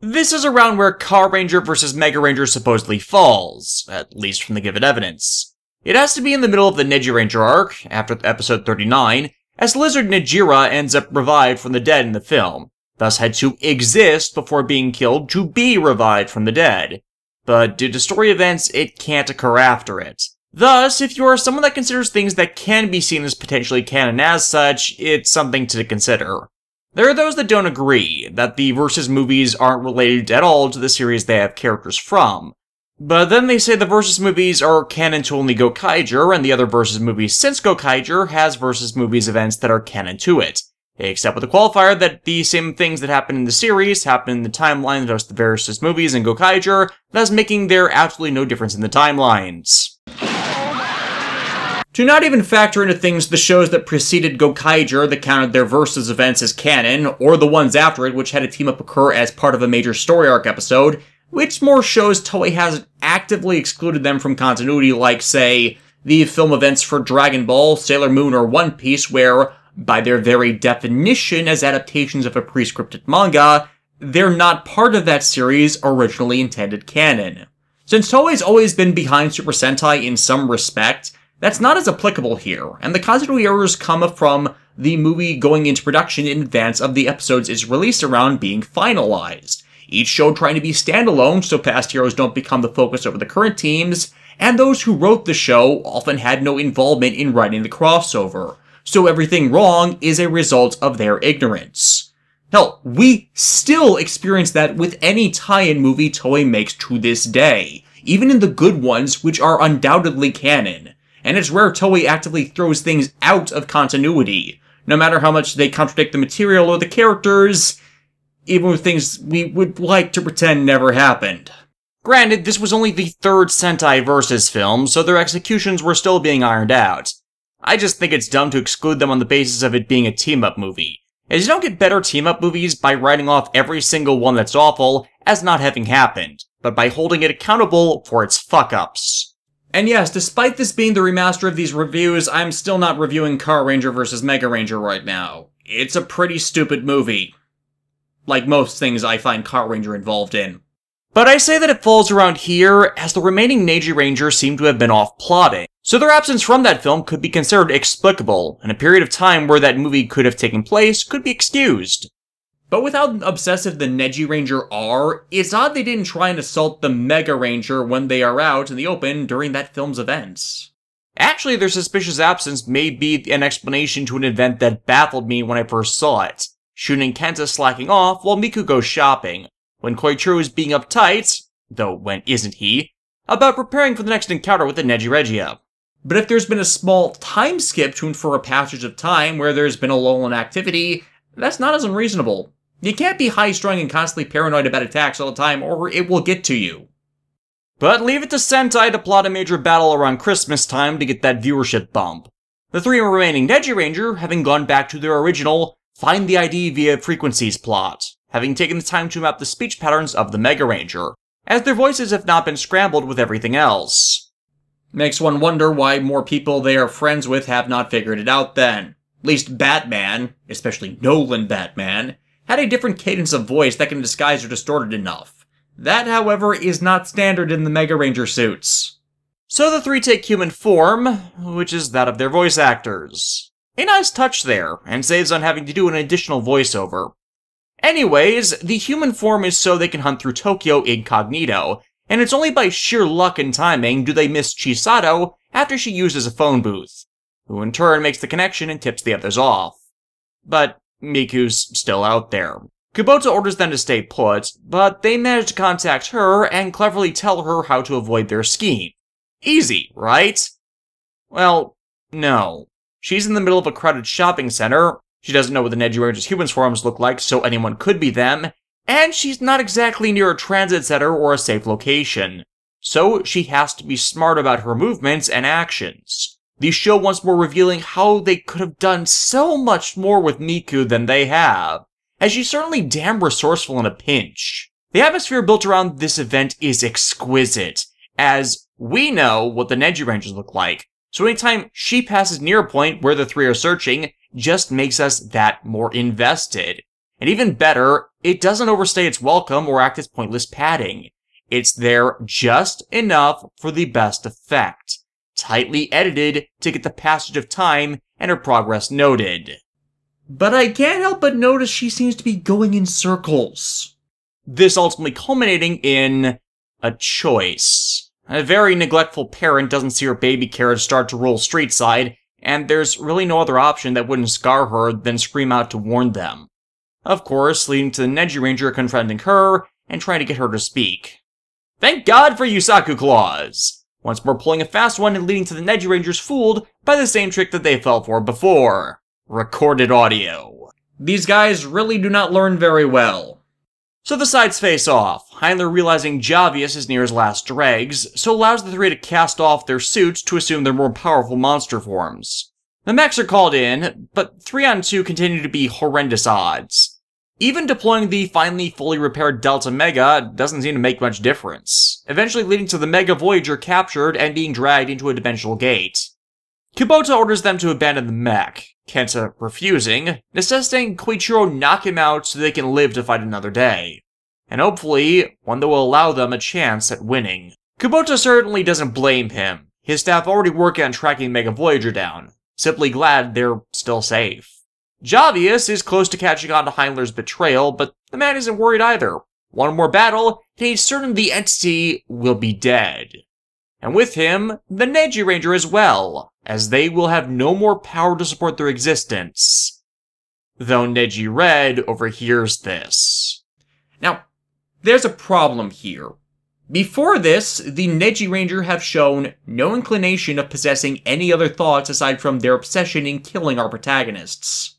This is around where Car Ranger vs. Megaranger supposedly falls, at least from the given evidence. It has to be in the middle of the Nejiranger arc, after episode 39, as Lizard Nejira ends up revived from the dead in the film, thus had to exist before being killed to be revived from the dead. But due to story events, it can't occur after it. Thus, if you are someone that considers things that can be seen as potentially canon as such, it's something to consider. There are those that don't agree, that the Versus movies aren't related at all to the series they have characters from. But then they say the Versus movies are canon to only Gokaiger, and the other Versus movies since Gokaiger has Versus movies events that are canon to it. Except with the qualifier that the same things that happen in the series happen in the timeline that hosts the Versus movies in Gokaiger, thus making there absolutely no difference in the timelines. To not even factor into things the shows that preceded Gokaiger that counted their Versus events as canon, or the ones after it which had a team-up occur as part of a major story arc episode, which more shows Toei hasn't actively excluded them from continuity, like, say, the film events for Dragon Ball, Sailor Moon, or One Piece, where, by their very definition as adaptations of a pre-scripted manga, they're not part of that series' originally intended canon. Since Toei's always been behind Super Sentai in some respect, that's not as applicable here, and the continuity errors come from the movie going into production in advance of the episodes it's released around being finalized. Each show trying to be standalone so past heroes don't become the focus over the current teams, and those who wrote the show often had no involvement in writing the crossover, so everything wrong is a result of their ignorance. Hell, we still experience that with any tie-in movie Toei makes to this day, even in the good ones which are undoubtedly canon. And it's rare Toei actively throws things out of continuity, no matter how much they contradict the material or the characters, even with things we would like to pretend never happened. Granted, this was only the third Sentai Versus film, so their executions were still being ironed out. I just think it's dumb to exclude them on the basis of it being a team-up movie, as you don't get better team-up movies by writing off every single one that's awful as not having happened, but by holding it accountable for its fuck-ups. And yes, despite this being the remaster of these reviews, I'm still not reviewing Car Ranger vs. Megaranger right now. It's a pretty stupid movie. Like most things I find Car Ranger involved in. But I say that it falls around here, as the remaining Nejiranger seem to have been off-plotting, so their absence from that film could be considered explicable, and a period of time where that movie could have taken place could be excused. But with how obsessive the Nejiranger are, it's odd they didn't try and assault the Megaranger when they are out in the open during that film's events. Actually, their suspicious absence may be an explanation to an event that baffled me when I first saw it. Shun and Kenta slacking off while Miku goes shopping, when Koichiro is being uptight, though when isn't he, about preparing for the next encounter with the Nejiranger. But if there's been a small time skip to infer a passage of time where there's been a lull in activity, that's not as unreasonable. You can't be high-strung and constantly paranoid about attacks all the time, or it will get to you. But leave it to Sentai to plot a major battle around Christmas time to get that viewership bump. The three remaining Nejiranger having gone back to their original Find the ID via Frequencies plot, having taken the time to map the speech patterns of the Megaranger, as their voices have not been scrambled with everything else. Makes one wonder why more people they are friends with have not figured it out then. At least Batman, especially Nolan Batman, had a different cadence of voice that can disguise or distort it enough. That, however, is not standard in the Megaranger suits. So the three take human form, which is that of their voice actors. A nice touch there, and saves on having to do an additional voiceover. Anyways, the human form is so they can hunt through Tokyo incognito, and it's only by sheer luck and timing do they miss Chisato after she uses a phone booth, who in turn makes the connection and tips the others off. But Miku's still out there. Kubota orders them to stay put, but they manage to contact her and cleverly tell her how to avoid their scheme. Easy, right? Well, no. She's in the middle of a crowded shopping center, she doesn't know what the Nejiranger's humans forms look like, so anyone could be them, and she's not exactly near a transit center or a safe location. So she has to be smart about her movements and actions. The show once more revealing how they could have done so much more with Miku than they have, as she's certainly damn resourceful in a pinch. The atmosphere built around this event is exquisite, as we know what the Nejirangers look like, so anytime she passes near a point where the three are searching, just makes us that more invested. And even better, it doesn't overstay its welcome or act as pointless padding. It's there just enough for the best effect, tightly edited to get the passage of time and her progress noted. But I can't help but notice she seems to be going in circles. This ultimately culminating in a choice. A very neglectful parent doesn't see her baby carriage start to roll street side, and there's really no other option that wouldn't scar her than scream out to warn them. Of course, leading to the Nejiranger confronting her and trying to get her to speak. Thank God for Yusaku Claws! Once more pulling a fast one and leading to the Nejirangers fooled by the same trick that they fell for before. Recorded audio. These guys really do not learn very well. So the sides face off, Heiner realizing Javius is near his last dregs, so allows the three to cast off their suits to assume their more powerful monster forms. The mechs are called in, but 3-on-2 continue to be horrendous odds. Even deploying the finally fully repaired Delta Mega doesn't seem to make much difference, eventually leading to the Mega Voyager captured and being dragged into a dimensional gate. Kubota orders them to abandon the mech, Kenta refusing, necessitating Koichiro knock him out so they can live to fight another day. And hopefully, one that will allow them a chance at winning. Kubota certainly doesn't blame him. His staff already working on tracking Mega Voyager down, simply glad they're still safe. Javius is close to catching on to Heiner's betrayal, but the man isn't worried either. One more battle, and he's certain the entity will be dead. And with him, the Nejiranger as well, as they will have no more power to support their existence. Though Neji Red overhears this. Now, there's a problem here. Before this, the Nejiranger have shown no inclination of possessing any other thoughts aside from their obsession in killing our protagonists.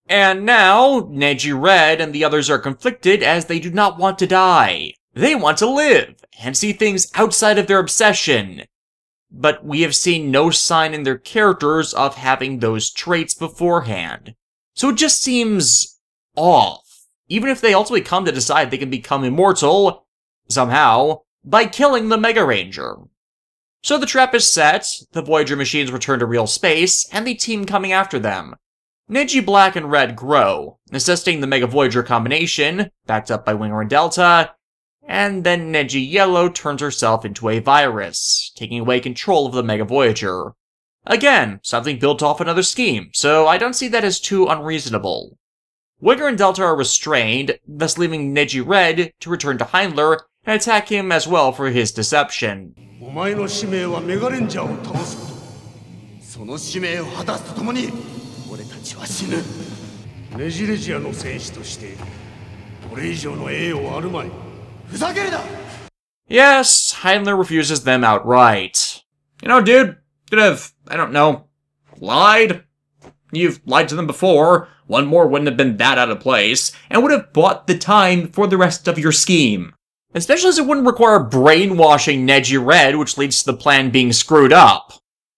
And now, Neji Red and the others are conflicted as they do not want to die. They want to live, and see things outside of their obsession. But we have seen no sign in their characters of having those traits beforehand. So it just seems off. Even if they ultimately come to decide they can become immortal, somehow, by killing the Megaranger. So the trap is set, the Voyager machines return to real space, and the team coming after them. Neji Black and Red grow, necessitating the Mega Voyager combination, backed up by Winger and Delta, and then Neji Yellow turns herself into a virus, taking away control of the Mega Voyager. Again, something built off another scheme, so I don't see that as too unreasonable. Winger and Delta are restrained, thus leaving Neji Red to return to Heiner and attack him as well for his deception. Yes, Heiner refuses them outright. You know, dude, could have, I don't know, lied? You've lied to them before. One more wouldn't have been that out of place, and would have bought the time for the rest of your scheme. Especially as it wouldn't require brainwashing Neji Red, which leads to the plan being screwed up.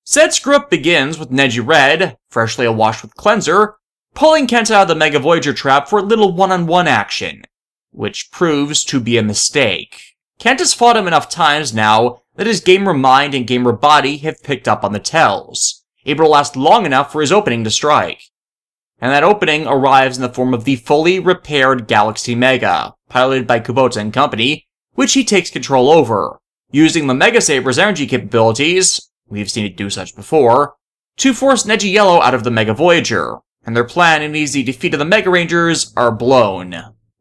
Said screw-up begins with Neji Red, freshly awash with cleanser, pulling Kenta out of the Mega Voyager trap for a little one-on-one action, which proves to be a mistake. Kenta's fought him enough times now that his gamer mind and gamer body have picked up on the tells, able to last long enough for his opening to strike. And that opening arrives in the form of the fully repaired Galaxy Mega, piloted by Kubota and company, which he takes control over, using the Mega Saber's energy capabilities, we've seen it do such before, to force Neji Yellow out of the Mega Voyager, and their plan and easy defeat of the Megarangers are blown.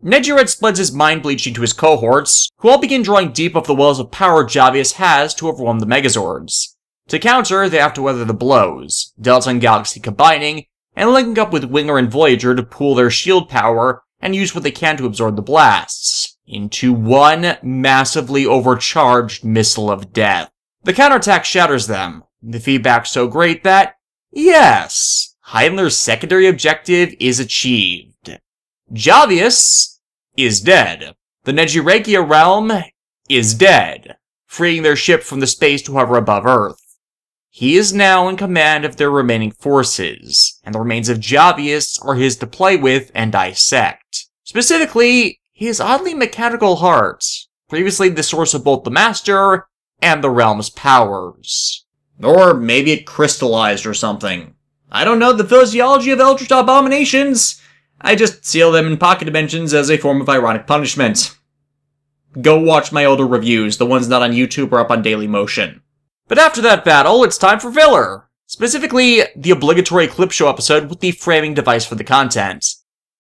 Neji Red spreads his mind bleaching to his cohorts, who all begin drawing deep of the wells of power Javius has to overwhelm the Megazords. To counter, they have to weather the blows, Delta and Galaxy combining, and linking up with Winger and Voyager to pool their shield power and use what they can to absorb the blasts, into one massively overcharged missile of death. The counterattack shatters them, the feedback so great that, yes, Heiner's secondary objective is achieved. Javius is dead. The Nejiranger realm is dead, freeing their ship from the space to hover above Earth. He is now in command of their remaining forces, and the remains of Javius are his to play with and dissect. Specifically, his oddly mechanical heart, previously the source of both the Master and the realm's powers. Or maybe it crystallized or something. I don't know the physiology of Eldritch Abominations. I just seal them in pocket dimensions as a form of ironic punishment. Go watch my older reviews, the ones not on YouTube or up on Dailymotion. But after that battle, it's time for filler. Specifically, the obligatory clip show episode with the framing device for the content.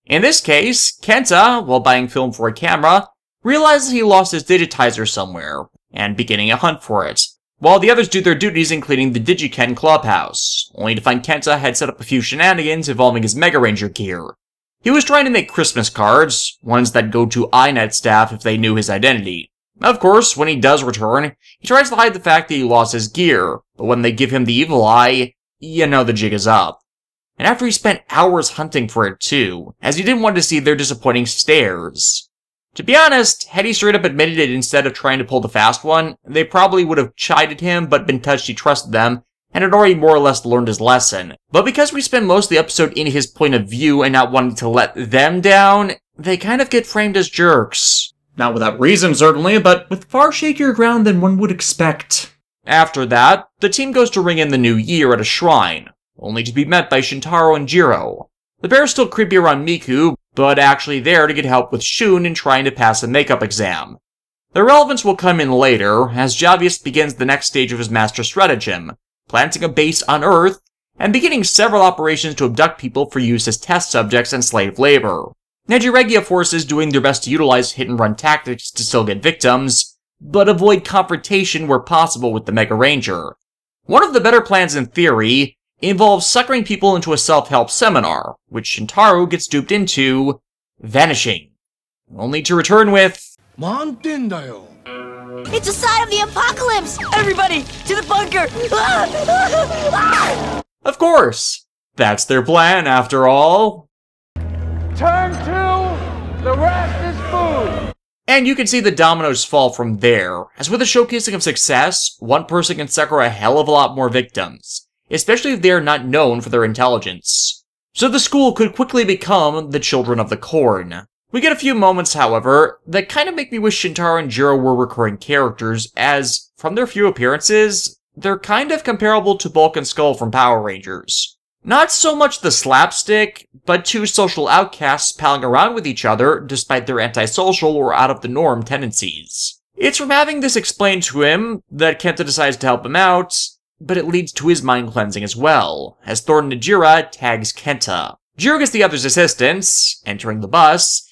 In this case, Kenta, while buying film for a camera, realizes he lost his digitizer somewhere, and beginning a hunt for it, while the others do their duties in cleaning the Digiken clubhouse, only to find Kenta had set up a few shenanigans involving his Megaranger gear. He was trying to make Christmas cards, ones that go to INET staff if they knew his identity. Of course, when he does return, he tries to hide the fact that he lost his gear, but when they give him the evil eye, you know the jig is up. And after he spent hours hunting for it too, as he didn't want to see their disappointing stares. To be honest, had he straight up admitted it instead of trying to pull the fast one, they probably would have chided him but been touched he trusted them, and had already more or less learned his lesson. But because we spend most of the episode in his point of view and not wanting to let them down, they kind of get framed as jerks. Not without reason, certainly, but with far shakier ground than one would expect. After that, the team goes to ring in the new year at a shrine, only to be met by Shintaro and Jiro. The bear is still creepy around Miku, but actually there to get help with Shun in trying to pass a makeup exam. Their relevance will come in later, as Javius begins the next stage of his master stratagem, planting a base on Earth, and beginning several operations to abduct people for use as test subjects and slave labor. Nejiranger forces doing their best to utilize hit-and-run tactics to still get victims, but avoid confrontation where possible with the Megaranger. One of the better plans in theory involves suckering people into a self-help seminar, which Shintaro gets duped into, vanishing, only to return with... It's a sign of the apocalypse! Everybody, to the bunker! Of course! That's their plan, after all. Turn 2, the rest is food! And you can see the dominoes fall from there, as with a showcasing of success, one person can sucker a hell of a lot more victims, especially if they are not known for their intelligence. So the school could quickly become the Children of the Corn. We get a few moments, however, that kind of make me wish Shintaro and Jiro were recurring characters, as, from their few appearances, they're kind of comparable to Bulk and Skull from Power Rangers. Not so much the slapstick, but two social outcasts palling around with each other despite their antisocial or out-of-the-norm tendencies. It's from having this explained to him that Kenta decides to help him out, but it leads to his mind cleansing as well, as Thor Nejira tags Kenta. Jiro gets the others' assistance, entering the bus,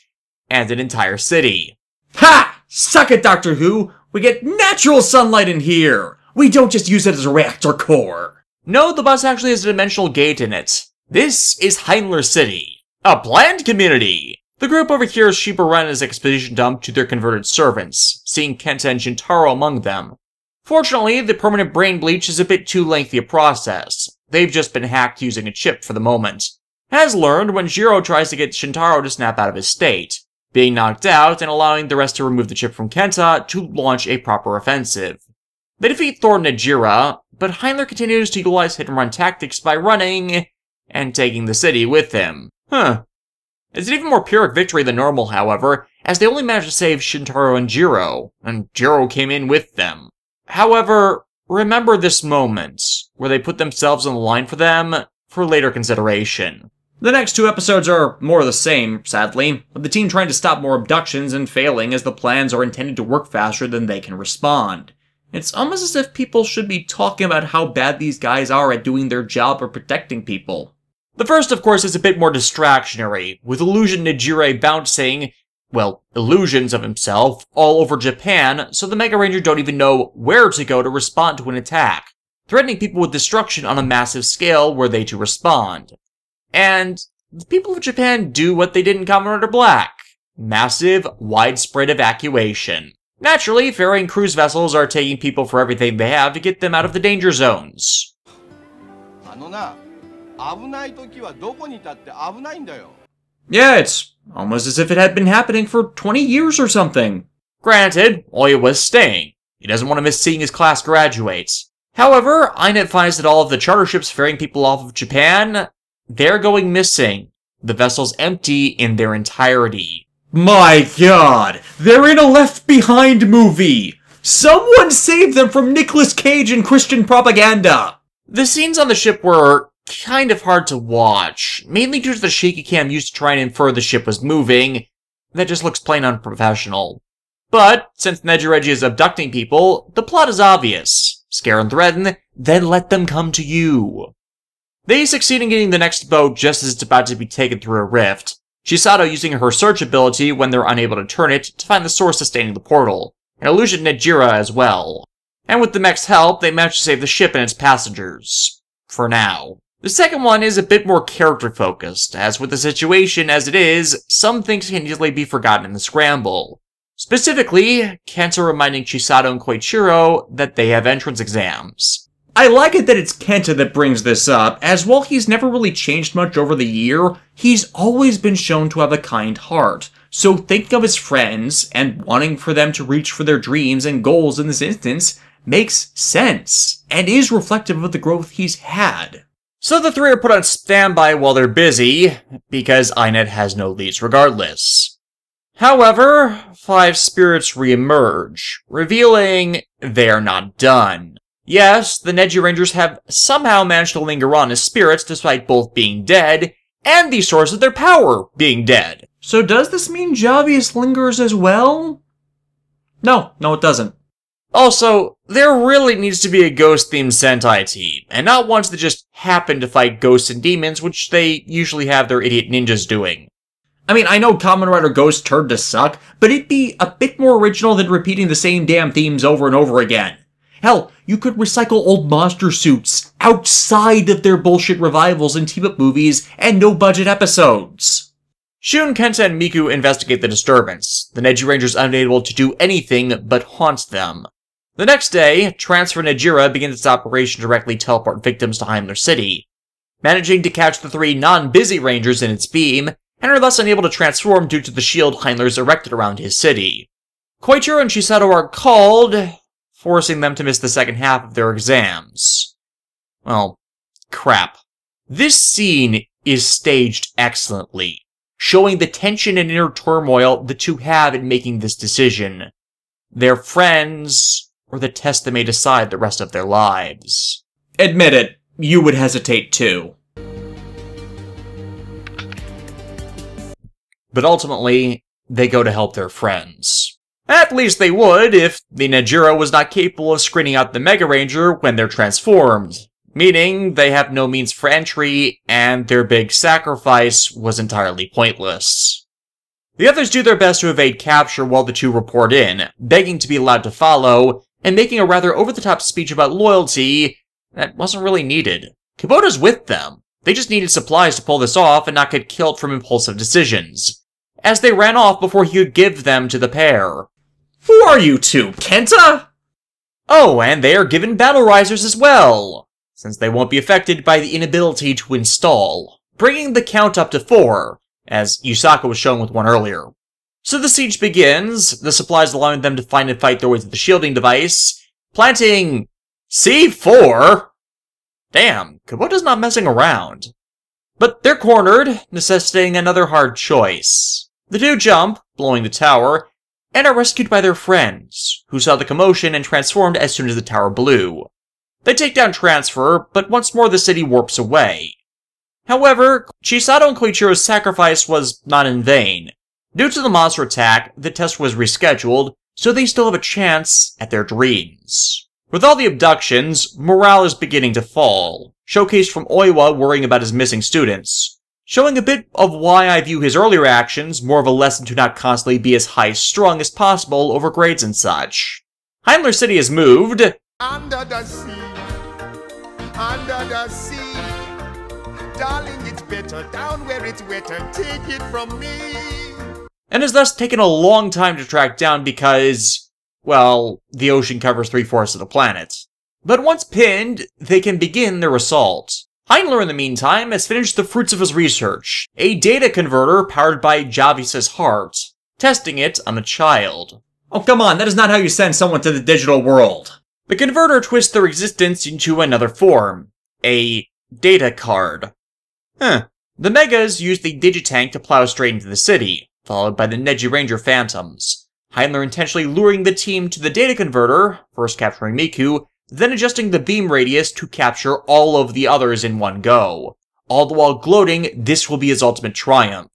and an entire city. Ha! Suck it, Doctor Who! We get natural sunlight in here! We don't just use it as a reactor core! No, the bus actually has a dimensional gate in it. This is Heiner City, a planned community! The group overhears Shiba Ren's exposition dump to their converted servants, seeing Kenta and Shintaro among them. Fortunately, the permanent brain bleach is a bit too lengthy a process. They've just been hacked using a chip for the moment. As learned when Jiro tries to get Shintaro to snap out of his state, being knocked out and allowing the rest to remove the chip from Kenta to launch a proper offensive. They defeat Thor Nejira, but Heiner continues to utilize hit-and-run tactics by running and taking the city with him. It's an even more Pyrrhic victory than normal, however, as they only managed to save Shintaro and Jiro came in with them. However, remember this moment, where they put themselves on the line for them, for later consideration. The next two episodes are more of the same, sadly, with the team trying to stop more abductions and failing as the plans are intended to work faster than they can respond. It's almost as if people should be talking about how bad these guys are at doing their job of protecting people. The first, of course, is a bit more distractionary, with Illusion Nejire bouncing, well, illusions of himself, all over Japan, so the Megaranger don't even know where to go to respond to an attack, threatening people with destruction on a massive scale were they to respond. And the people of Japan do what they did in Kamen Rider Black. Massive, widespread evacuation. Naturally, ferrying cruise vessels are taking people for everything they have to get them out of the danger zones. Yeah, it's almost as if it had been happening for 20 years or something. Granted, Oya was staying. He doesn't want to miss seeing his class graduate. However, INET finds that all of the charter ships ferrying people off of Japan, they're going missing. The vessel's empty in their entirety. My god! They're in a Left Behind movie! Someone save them from Nicolas Cage and Christian propaganda! The scenes on the ship were kind of hard to watch, mainly due to the shaky cam used to try and infer the ship was moving. That just looks plain unprofessional. But, since Nejiranger is abducting people, the plot is obvious. Scare and threaten, then let them come to you. They succeed in getting the next boat just as it's about to be taken through a rift, Chisato using her search ability when they're unable to turn it to find the source sustaining the portal, and illusion Nejira as well. And with the mech's help, they manage to save the ship and its passengers. For now. The second one is a bit more character-focused, as with the situation as it is, some things can easily be forgotten in the scramble. Specifically, Kenta reminding Chisato and Koichiro that they have entrance exams. I like it that it's Kenta that brings this up, as while he's never really changed much over the year, he's always been shown to have a kind heart. So thinking of his friends, and wanting for them to reach for their dreams and goals in this instance, makes sense, and is reflective of the growth he's had. So the three are put on standby while they're busy, because INET has no leads regardless. However, 5 spirits re-emerge, revealing they are not done. Yes, the Nejirangers have somehow managed to linger on as spirits despite both being dead, and the source of their power being dead. So does this mean Javius lingers as well? No, it doesn't. Also, there really needs to be a ghost-themed Sentai team, and not ones that just happen to fight ghosts and demons, which they usually have their idiot ninjas doing. I mean, I know Kamen Rider Ghost turned to suck, but it'd be a bit more original than repeating the same damn themes over and over again. Hell, you could recycle old monster suits outside of their bullshit revivals and team-up movies and no-budget episodes. Shun, Kenta, and Miku investigate the disturbance, the Nejirangers unable to do anything but haunt them. The next day, Transfer Nejira begins its operation to directly teleport victims to Heiner City, managing to catch the 3 non-busy Rangers in its beam, and are thus unable to transform due to the shield Heiner's erected around his city. Koichiro and Chisato are called, forcing them to miss the second half of their exams. Well, crap. This scene is staged excellently, showing the tension and inner turmoil the two have in making this decision. They're friends, or the test that may decide the rest of their lives. Admit it, you would hesitate too. But ultimately, they go to help their friends. At least they would if the Nejira was not capable of screening out the Megaranger when they're transformed, meaning they have no means for entry, and their big sacrifice was entirely pointless. The others do their best to evade capture while the two report in, begging to be allowed to follow, and making a rather over-the-top speech about loyalty that wasn't really needed. Kubota's with them. They just needed supplies to pull this off and not get killed from impulsive decisions, as they ran off before he could give them to the pair. Who are you two, Kenta? Oh, and they are given battle risers as well, since they won't be affected by the inability to install, bringing the count up to 4, as Yusaka was shown with one earlier. So the siege begins, the supplies allowing them to find and fight their way to the shielding device, planting C4? Damn, Kubota's not messing around. But they're cornered, necessitating another hard choice. The two jump, blowing the tower, and are rescued by their friends, who saw the commotion and transformed as soon as the tower blew. They take down Transfer, but once more the city warps away. However, Chisato and Koichiro's sacrifice was not in vain. Due to the monster attack, the test was rescheduled, so they still have a chance at their dreams. With all the abductions, morale is beginning to fall, showcased from Oiwa worrying about his missing students, showing a bit of why I view his earlier actions more of a lesson to not constantly be as high-strung as possible over grades and such. Heiner City has moved under the sea, darling, it's better down where it's wetter, take it from me. And has thus taken a long time to track down because, well, the ocean covers 3/4 of the planet. But once pinned, they can begin their assault. Heiner, in the meantime, has finished the fruits of his research, a data converter powered by Javis's heart, testing it on a child. Oh, come on, that is not how you send someone to the digital world. The converter twists their existence into another form, a data card. The Megas use the Digitank to plow straight into the city, followed by the Nejiranger Phantoms. Heiner intentionally luring the team to the data converter, first capturing Miku, then adjusting the beam radius to capture all of the others in one go, all the while gloating this will be his ultimate triumph.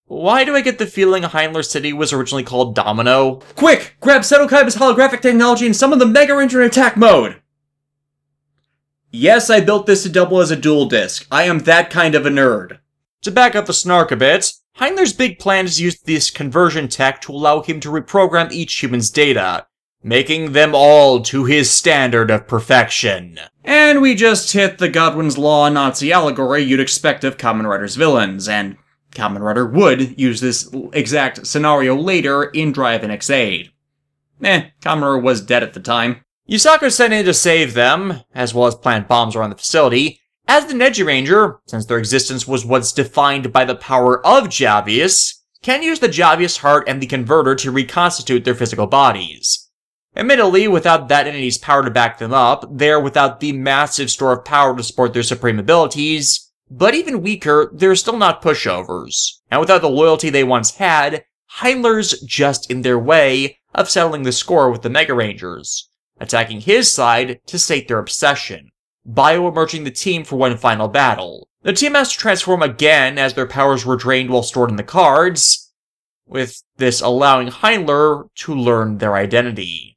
Why do I get the feeling Heiner City was originally called Domino? Quick! Grab Seto Kaiba's holographic technology and summon the Megaranger in attack mode! Yes, I built this to double as a dual disc. I am that kind of a nerd. To back up the snark a bit, Heiner's big plan is to use this conversion tech to allow him to reprogram each human's data, making them all to his standard of perfection. And we just hit the Godwin's Law Nazi allegory you'd expect of Kamen Rider's villains, and Kamen Rider would use this exact scenario later in Drive and X8. Kamen Rider was dead at the time. Yusaku sent in to save them, as well as plant bombs around the facility, as the Nejiranger, since their existence was once defined by the power of Javius, can use the Javius heart and the converter to reconstitute their physical bodies. Admittedly, without that entity's power to back them up, they're without the massive store of power to support their supreme abilities, but even weaker, they're still not pushovers. And without the loyalty they once had, Heiner's just in their way of settling the score with the Megarangers, attacking his side to sate their obsession, bio-emerging the team for one final battle. The team has to transform again as their powers were drained while stored in the cards, with this allowing Heiner to learn their identity.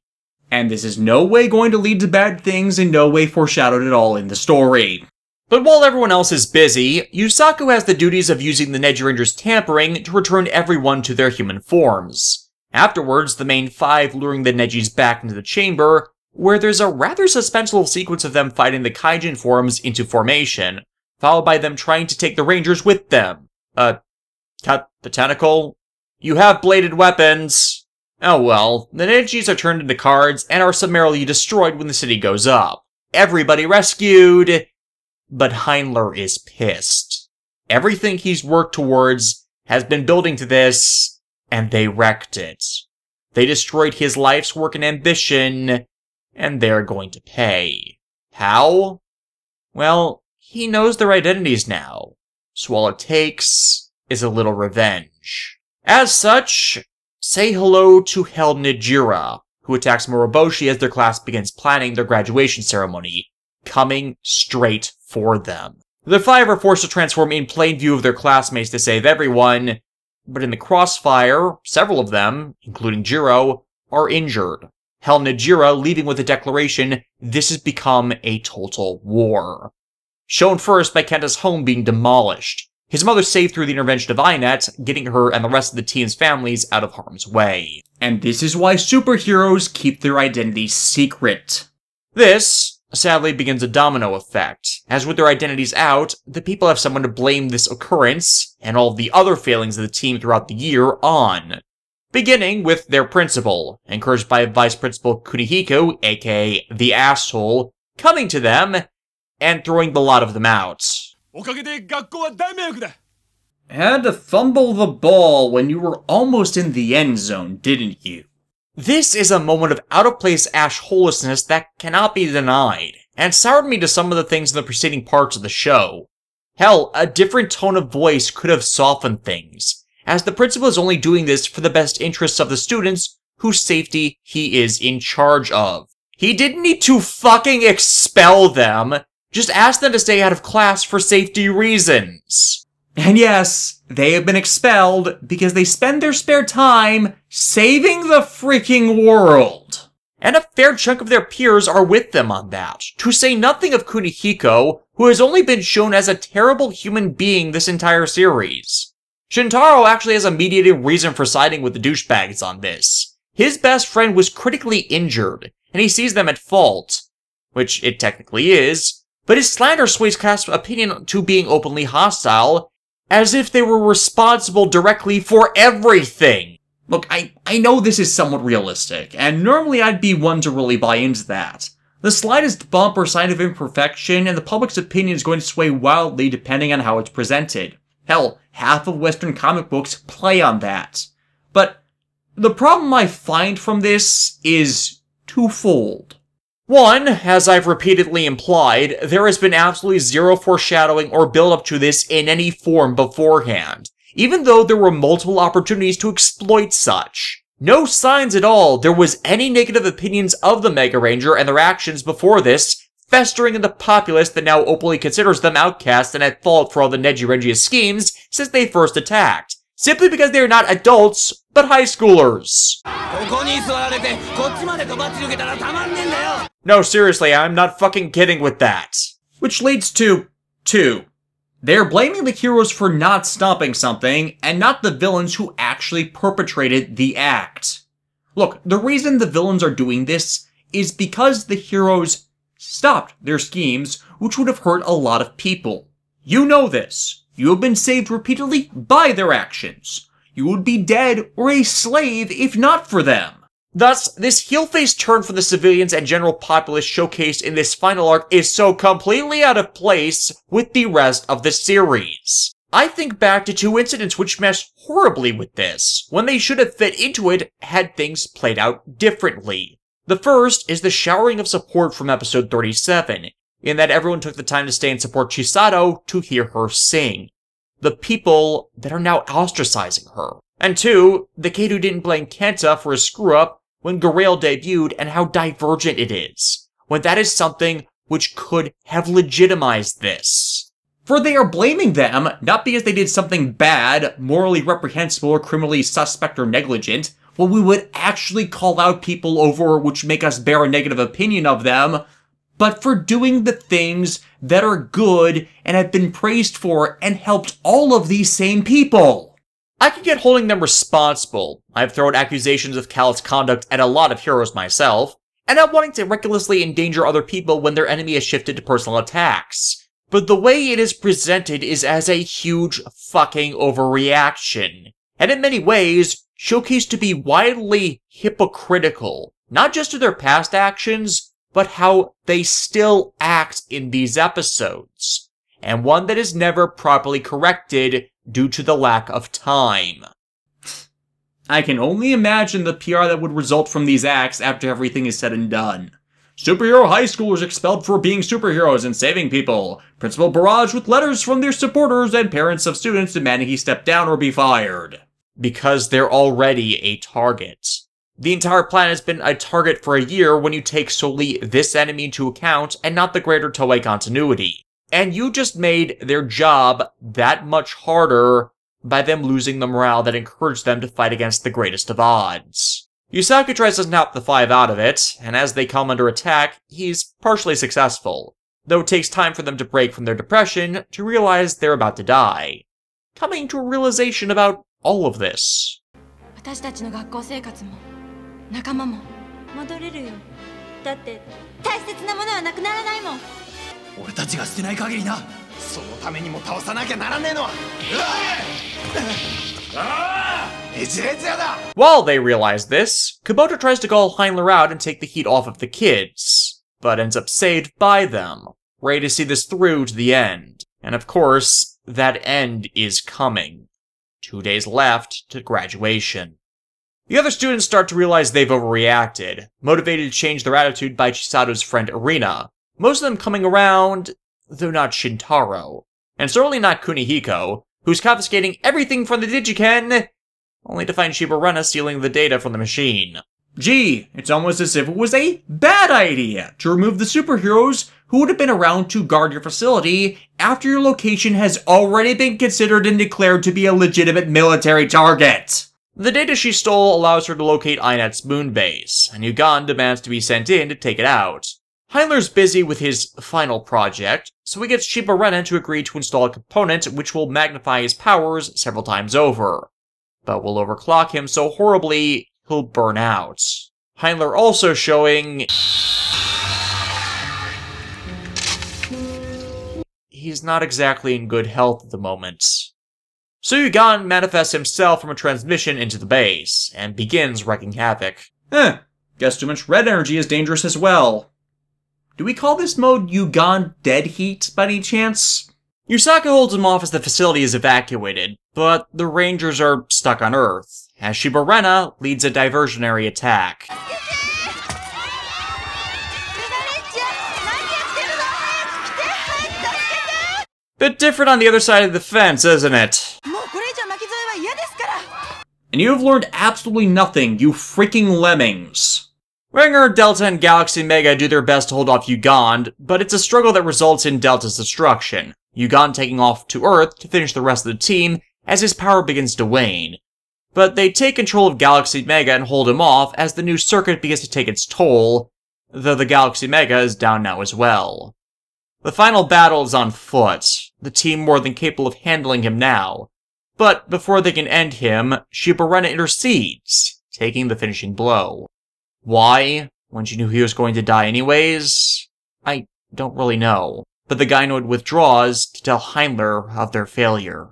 And this is no way going to lead to bad things and no way foreshadowed at all in the story. But while everyone else is busy, Yusaku has the duties of using the Nejiranger's tampering to return everyone to their human forms. Afterwards, the main five luring the Nejis back into the chamber, where there's a rather suspenseful sequence of them fighting the Kaijin forms into formation, followed by them trying to take the Rangers with them. Cut the tentacle? You have bladed weapons! Oh well, the Nejis are turned into cards and are summarily destroyed when the city goes up. Everybody rescued! But Heiner is pissed. Everything he's worked towards has been building to this, and they wrecked it. They destroyed his life's work and ambition, and they're going to pay. How? Well, he knows their identities now, so all it takes is a little revenge. As such, say hello to Hell Nejira, who attacks Moroboshi as their class begins planning their graduation ceremony, coming straight for them. The five are forced to transform in plain view of their classmates to save everyone, but in the crossfire, several of them, including Jiro, are injured. Hell Nejira leaving with the declaration, this has become a total war. Shown first by Kenta's home being demolished. His mother saved through the intervention of INET, getting her and the rest of the team's families out of harm's way. And this is why superheroes keep their identities secret. This, sadly, begins a domino effect, as with their identities out, the people have someone to blame this occurrence, and all of the other failings of the team throughout the year on. Beginning with their principal, encouraged by Vice Principal Kunihiko, aka the asshole, coming to them, and throwing the lot of them out. Had to fumble the ball when you were almost in the end zone, didn't you? This is a moment of out-of-place assholelessness that cannot be denied, and soured me to some of the things in the preceding parts of the show. Hell, a different tone of voice could have softened things, as the principal is only doing this for the best interests of the students whose safety he is in charge of. He didn't need to fucking expel them, just ask them to stay out of class for safety reasons. And yes, they have been expelled because they spend their spare time saving the freaking world. And a fair chunk of their peers are with them on that, to say nothing of Kunihiko, who has only been shown as a terrible human being this entire series. Shintaro actually has a mediating reason for siding with the douchebags on this. His best friend was critically injured, and he sees them at fault, which it technically is, but his slander sways cast opinion to being openly hostile, as if they were responsible directly for everything. Look, I know this is somewhat realistic, and normally I'd be one to really buy into that. The slightest bump or sign of imperfection, and the public's opinion is going to sway wildly depending on how it's presented. Hell, half of Western comic books play on that. But the problem I find from this is twofold. One, as I've repeatedly implied, there has been absolutely zero foreshadowing or build-up to this in any form beforehand, even though there were multiple opportunities to exploit such. No signs at all there was any negative opinions of the Megaranger and their actions before this, festering in the populace that now openly considers them outcasts and at fault for all the Nejiranger schemes since they first attacked, simply because they are not adults, but high schoolers. No, seriously, I'm not fucking kidding with that. Which leads to 2. They're blaming the heroes for not stopping something, and not the villains who actually perpetrated the act. Look, the reason the villains are doing this is because the heroes stopped their schemes, which would have hurt a lot of people. You know this. You have been saved repeatedly by their actions. You would be dead or a slave if not for them. Thus, this heel-face turn for the civilians and general populace showcased in this final arc is so completely out of place with the rest of the series. I think back to 2 incidents which mesh horribly with this, when they should have fit into it had things played out differently. The first is the showering of support from episode 37, in that everyone took the time to stay and support Chisato to hear her sing. The people that are now ostracizing her. And 2, the kid who didn't blame Kenta for his screw-up when Garail debuted and how divergent it is, when that is something which could have legitimized this. For they are blaming them, not because they did something bad, morally reprehensible, or criminally suspect or negligent, what we would actually call out people over which make us bear a negative opinion of them, but for doing the things that are good and have been praised for and helped all of these same people. I can get holding them responsible. I've thrown accusations of callous conduct at a lot of heroes myself, and not wanting to recklessly endanger other people when their enemy has shifted to personal attacks. But the way it is presented is as a huge fucking overreaction, and in many ways, showcased to be widely hypocritical, not just to their past actions, but how they still act in these episodes, and one that is never properly corrected due to the lack of time. I can only imagine the PR that would result from these acts after everything is said and done. Superhero high schoolers expelled for being superheroes and saving people. Principal barrage with letters from their supporters and parents of students demanding he step down or be fired. Because they're already a target. The entire planet has been a target for a year when you take solely this enemy into account and not the greater Toei continuity. And you just made their job that much harder by them losing the morale that encouraged them to fight against the greatest of odds. Yusaka tries to snap the 5 out of it, and as they come under attack, he's partially successful, though it takes time for them to break from their depression to realize they're about to die. Coming to a realization about all of this. 私たちの学校生活も仲間も戻れるよ。だって大切なものはなくならないもん。俺たちが捨てない限りな。そのためにも倒さなきゃならねえのは。While they realize this, Kubota tries to call Heiner out and take the heat off of the kids, but ends up saved by them, ready to see this through to the end. And of course, that end is coming. 2 days left to graduation. The other students start to realize they've overreacted, motivated to change their attitude by Chisato's friend Irina, most of them coming around, though not Shintaro, and certainly not Kunihiko, who's confiscating everything from the Digiken, only to find Shibarena stealing the data from the machine. Gee, it's almost as if it was a bad idea to remove the superheroes who would have been around to guard your facility after your location has already been considered and declared to be a legitimate military target. The data she stole allows her to locate Einet's moon base, and Yugan demands to be sent in to take it out. Heiner's busy with his final project, so he gets Shibarena to agree to install a component which will magnify his powers several times over, but will overclock him so horribly he'll burn out. Heiner also showing he's not exactly in good health at the moment. So Yugan manifests himself from a transmission into the base, and begins wreaking havoc. Guess too much red energy is dangerous as well. Do we call this mode Yugan Dead Heat by any chance? Yusaka holds him off as the facility is evacuated, but the Rangers are stuck on Earth, as Shibarena leads a diversionary attack. Bit different on the other side of the fence, isn't it? And you have learned absolutely nothing, you freaking lemmings. Ranger, Delta, and Galaxy Mega do their best to hold off Ugand, but it's a struggle that results in Delta's destruction. Ugand taking off to Earth to finish the rest of the team as his power begins to wane. But they take control of Galaxy Mega and hold him off as the new circuit begins to take its toll, though the Galaxy Mega is down now as well. The final battle is on foot, the team more than capable of handling him now. But before they can end him, Shibarena intercedes, taking the finishing blow. Why? When she knew he was going to die anyways? I don't really know. But the Gynoid withdraws to tell Heiner of their failure.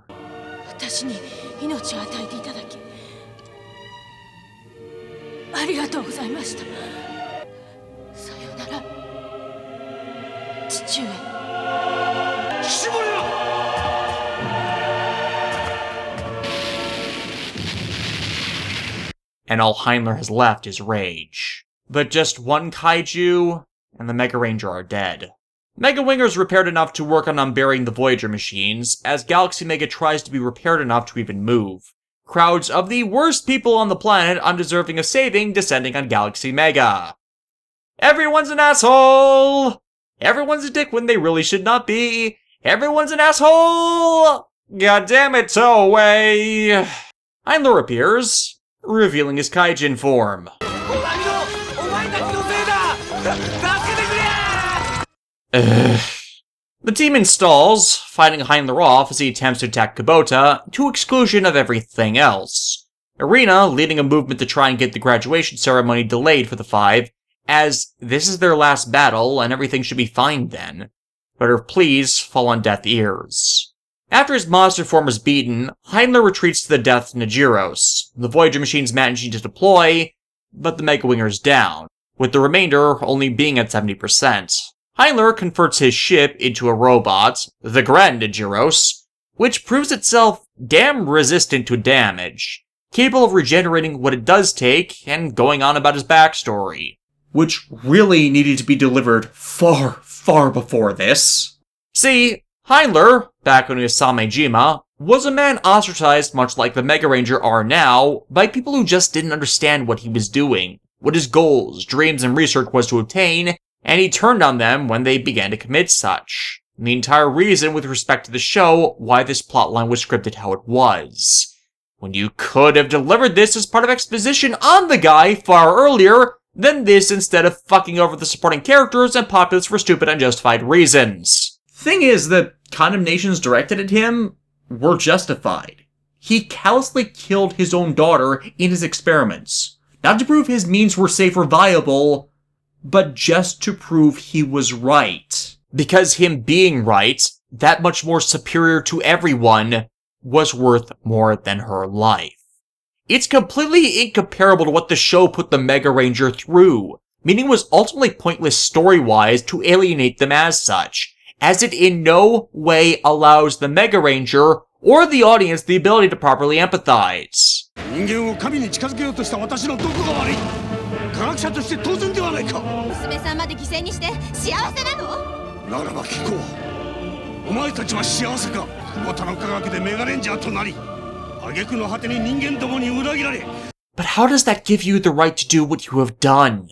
And all Heiner has left is rage. But just one kaiju, and the Megaranger are dead. Mega Winger's repaired enough to work on unburying the Voyager machines, as Galaxy Mega tries to be repaired enough to even move. Crowds of the worst people on the planet undeserving of saving descending on Galaxy Mega. Everyone's an asshole! Everyone's a dick when they really should not be. Everyone's an asshole! God damn it, Toei! Heiner appears, revealing his kaijin form. The team installs, fighting Heiner off as he attempts to attack Kubota, to exclusion of everything else. Arena leading a movement to try and get the graduation ceremony delayed for the five, as this is their last battle and everything should be fine then. But her pleas fall on deaf ears. After his monster form is beaten, Heiner retreats to the death of Nejiros, the Voyager machines managing to deploy, but the Mega Winger is down, with the remainder only being at 70%. Heiner converts his ship into a robot, the Grand Nejiros, which proves itself damn resistant to damage, capable of regenerating what it does take, and going on about his backstory. Which really needed to be delivered far, far before this. See, Heiner, back when he was Samejima, was a man ostracized much like the Megaranger are now, by people who just didn't understand what he was doing, what his goals, dreams, and research was to obtain, and he turned on them when they began to commit such. And the entire reason with respect to the show why this plotline was scripted how it was. When you could have delivered this as part of exposition on the guy far earlier than this instead of fucking over the supporting characters and populace for stupid unjustified reasons. Thing is that condemnations directed at him were justified. He callously killed his own daughter in his experiments. Not to prove his means were safe or viable, but just to prove he was right. Because him being right, that much more superior to everyone, was worth more than her life. It's completely incomparable to what the show put the Megaranger through, meaning it was ultimately pointless story-wise to alienate them as such, as it in no way allows the Megaranger or the audience the ability to properly empathize. But how does that give you the right to do what you have done?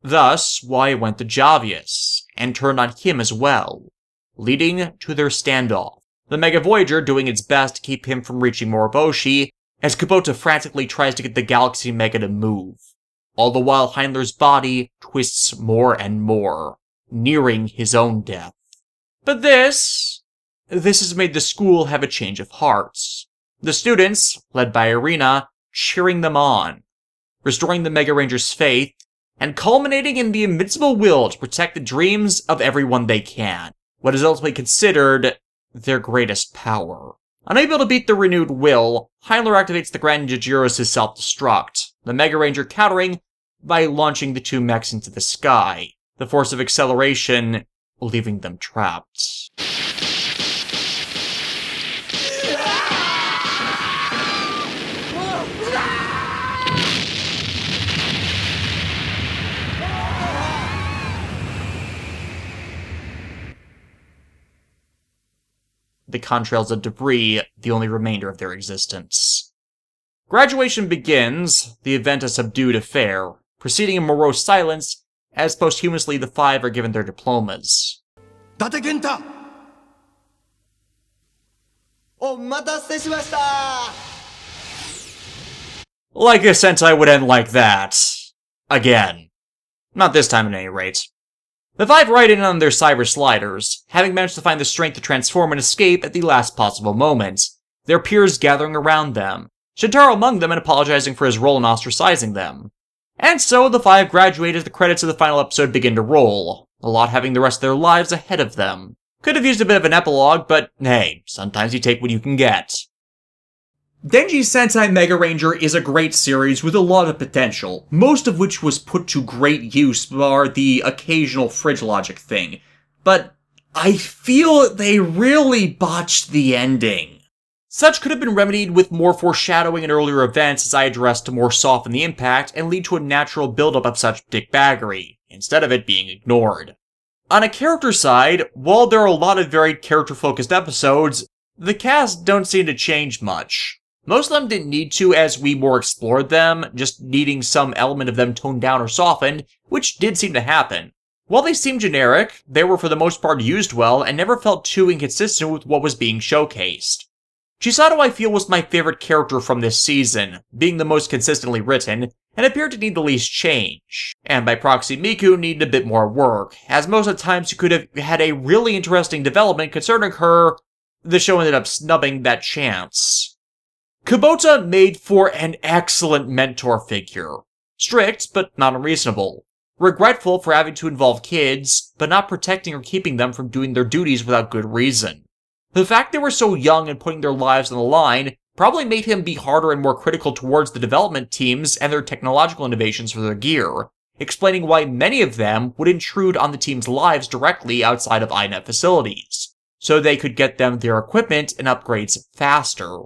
Thus, why it went to Javius, and turned on him as well, leading to their standoff. The Mega Voyager doing its best to keep him from reaching Moroboshi, as Kubota frantically tries to get the Galaxy Mega to move. All the while Heiner's body twists more and more, nearing his own death. But this has made the school have a change of hearts. The students, led by Arena, cheering them on, restoring the Megaranger's faith, and culminating in the invincible will to protect the dreams of everyone they can, what is ultimately considered their greatest power. Unable to beat the renewed will, Heiner activates the Grand Nejiros' self-destruct, the Megaranger countering by launching the two mechs into the sky, the force of acceleration leaving them trapped. the contrails of debris, the only remainder of their existence. Graduation begins, the event a subdued affair, proceeding in morose silence, as posthumously the five are given their diplomas. Like a Sentai would end like that. Again. Not this time at any rate. The five ride in on their cyber sliders, having managed to find the strength to transform and escape at the last possible moment, their peers gathering around them, Shintaro among them and apologizing for his role in ostracizing them. And so the five graduate as the credits of the final episode begin to roll, a lot having the rest of their lives ahead of them. Could have used a bit of an epilogue, but hey, sometimes you take what you can get. Denji Sentai Megaranger is a great series with a lot of potential, most of which was put to great use bar the occasional fridge logic thing. But I feel they really botched the ending. Such could have been remedied with more foreshadowing in earlier events as I addressed to more soften the impact and lead to a natural buildup of such dickbaggery, instead of it being ignored. On a character side, while there are a lot of very character-focused episodes, the cast don't seem to change much. Most of them didn't need to as we more explored them, just needing some element of them toned down or softened, which did seem to happen. While they seemed generic, they were for the most part used well and never felt too inconsistent with what was being showcased. Chisato I feel was my favorite character from this season, being the most consistently written, and appeared to need the least change. And by proxy Miku needed a bit more work, as most of the times you could have had a really interesting development concerning her, the show ended up snubbing that chance. Kubota made for an excellent mentor figure. Strict, but not unreasonable. Regretful for having to involve kids, but not protecting or keeping them from doing their duties without good reason. The fact they were so young and putting their lives on the line probably made him be harder and more critical towards the development teams and their technological innovations for their gear, explaining why many of them would intrude on the team's lives directly outside of INET facilities, so they could get them their equipment and upgrades faster.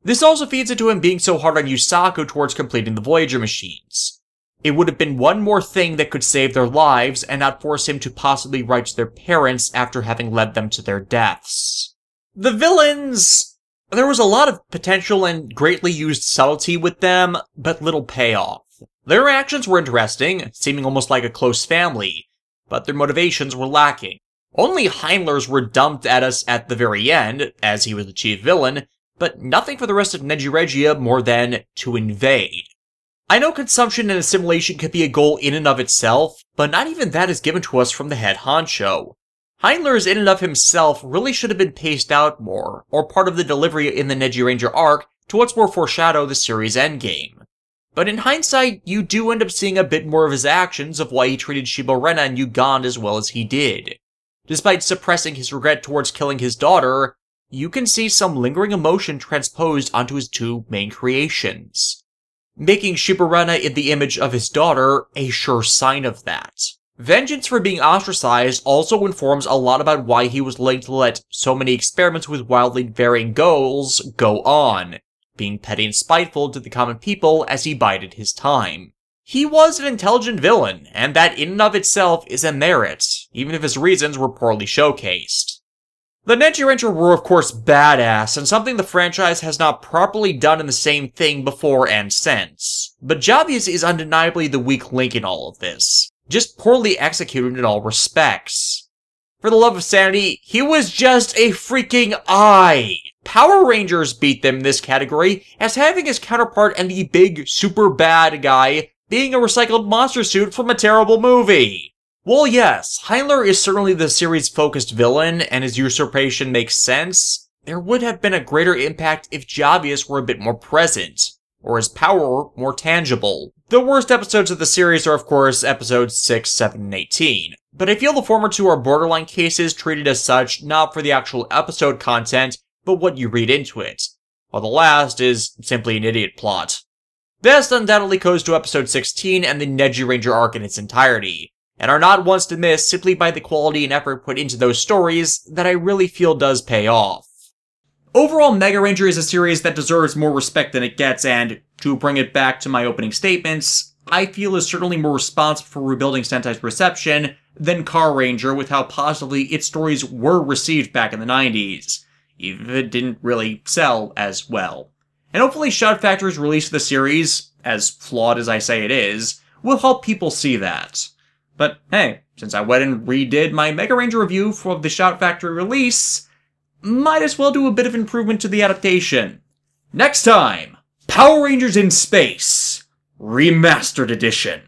This also feeds into him being so hard on Yusaku towards completing the Voyager machines. It would have been one more thing that could save their lives and not force him to possibly write to their parents after having led them to their deaths. The villains... There was a lot of potential and greatly used subtlety with them, but little payoff. Their actions were interesting, seeming almost like a close family, but their motivations were lacking. Only Heinler's were dumped at us at the very end, as he was the chief villain, but nothing for the rest of Nejiranger more than to invade. I know consumption and assimilation could be a goal in and of itself, but not even that is given to us from the head honcho. Heinler's in and of himself really should have been paced out more, or part of the delivery in the Nejiranger arc to what's more foreshadow the series' endgame. But in hindsight, you do end up seeing a bit more of his actions of why he treated Shiborena and Ugand as well as he did. Despite suppressing his regret towards killing his daughter, you can see some lingering emotion transposed onto his two main creations, making Shiborena in the image of his daughter a sure sign of that. Vengeance for being ostracized also informs a lot about why he was willing to let so many experiments with wildly varying goals go on, being petty and spiteful to the common people as he bided his time. He was an intelligent villain, and that in and of itself is a merit, even if his reasons were poorly showcased. The Nejiranger were of course badass, and something the franchise has not properly done in the same thing before and since. But Javius is undeniably the weak link in all of this, just poorly executed in all respects. For the love of sanity, he was just a freaking eye! Power Rangers beat them in this category, as having his counterpart and the big, super bad guy being a recycled monster suit from a terrible movie. Well, yes, Heiner is certainly the series-focused villain, and his usurpation makes sense. There would have been a greater impact if Javius were a bit more present, or his power more tangible. The worst episodes of the series are, of course, episodes 6, 7, and 18, but I feel the former two are borderline cases treated as such not for the actual episode content, but what you read into it, while the last is simply an idiot plot. Best undoubtedly goes to episode 16 and the Nejiranger arc in its entirety, and are not ones to miss simply by the quality and effort put into those stories that I really feel does pay off. Overall, Megaranger is a series that deserves more respect than it gets, and to bring it back to my opening statements, I feel is certainly more responsible for rebuilding Sentai's reception than Car Ranger with how positively its stories were received back in the 90s. even if it didn't really sell as well. And hopefully Shout Factory's release of the series, as flawed as I say it is, will help people see that. But hey, since I went and redid my Mega Ranger review for the Shout Factory release, might as well do a bit of improvement to the adaptation. Next time, Power Rangers in Space, Remastered Edition.